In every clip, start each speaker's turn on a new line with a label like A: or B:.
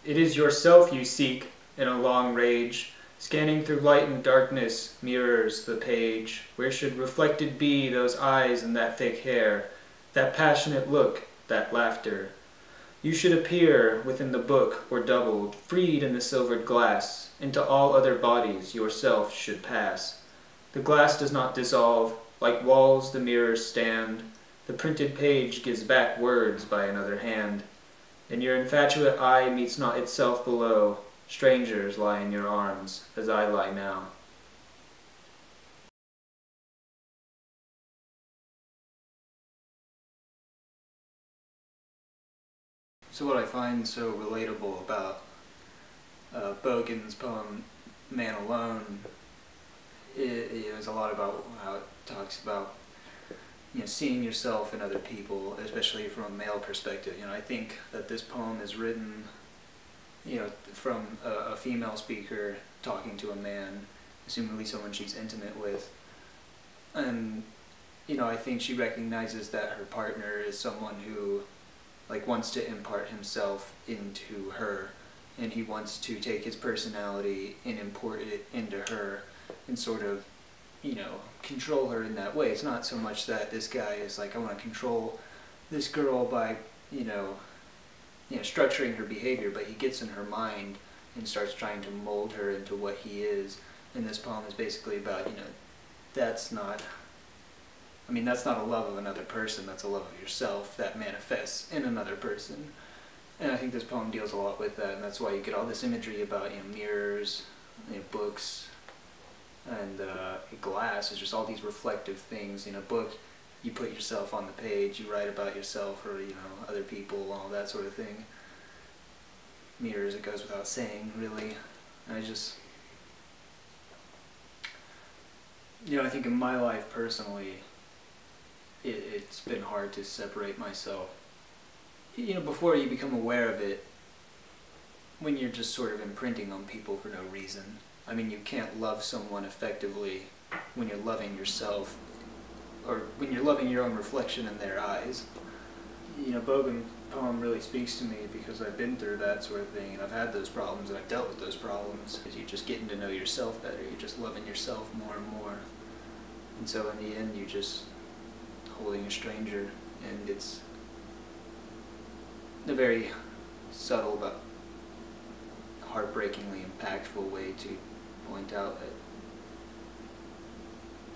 A: It is yourself you seek in a long rage, scanning through light and darkness, mirrors the page. Where should reflected be those eyes and that thick hair, that passionate look, that laughter? You should appear within the book or doubled, freed in the silvered glass, into all other bodies yourself should pass. The glass does not dissolve, like walls the mirrors stand, the printed page gives back words by another hand. And your infatuate eye meets not itself below, strangers lie in your arms, as I lie now.
B: So what I find so relatable about Bogan's poem Man Alone is a lot about how it talks about seeing yourself in other people, especially from a male perspective. I think that this poem is written from a female speaker talking to a man, assumably someone she's intimate with, and I think she recognizes that her partner is someone who wants to impart himself into her, and he wants to take his personality and import it into her and sort of control her in that way. It's not so much that this guy is like, I want to control this girl by structuring her behavior, but he gets in her mind and starts trying to mold her into what he is. And this poem is basically about that's not a love of another person, that's a love of yourself that manifests in another person. And I think this poem deals a lot with that, and that's why you get all this imagery about mirrors, books, and glass. Is just all these reflective things. In a book, you put yourself on the page, you write about yourself or other people, all that sort of thing. Mirrors, it goes without saying, really. And I just, I think in my life personally, it's been hard to separate myself. Before you become aware of it, when you're just sort of imprinting on people for no reason. You can't love someone effectively when you're loving yourself, or when you're loving your own reflection in their eyes. Bogan's poem really speaks to me because I've been through that sort of thing, and I've had those problems, and I've dealt with those problems. Because you're just getting to know yourself better, you're just loving yourself more and more. And so in the end, you're just holding a stranger, and it's a very subtle but heartbreakingly impactful way to point out that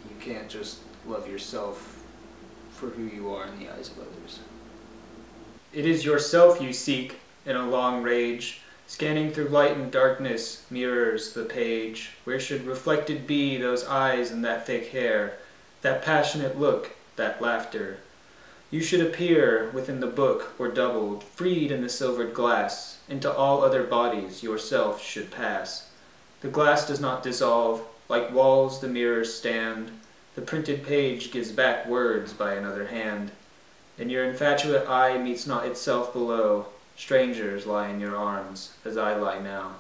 B: you can't just love yourself for who you are in the eyes of others.
A: It is yourself you seek in a long rage, scanning through light and darkness, mirrors the page. Where should reflected be those eyes and that thick hair, that passionate look, that laughter? You should appear within the book or doubled, freed in the silvered glass, into all other bodies yourself should pass. The glass does not dissolve, like walls the mirrors stand, the printed page gives back words by another hand. And your infatuate eye meets not itself below, strangers lie in your arms, as I lie now.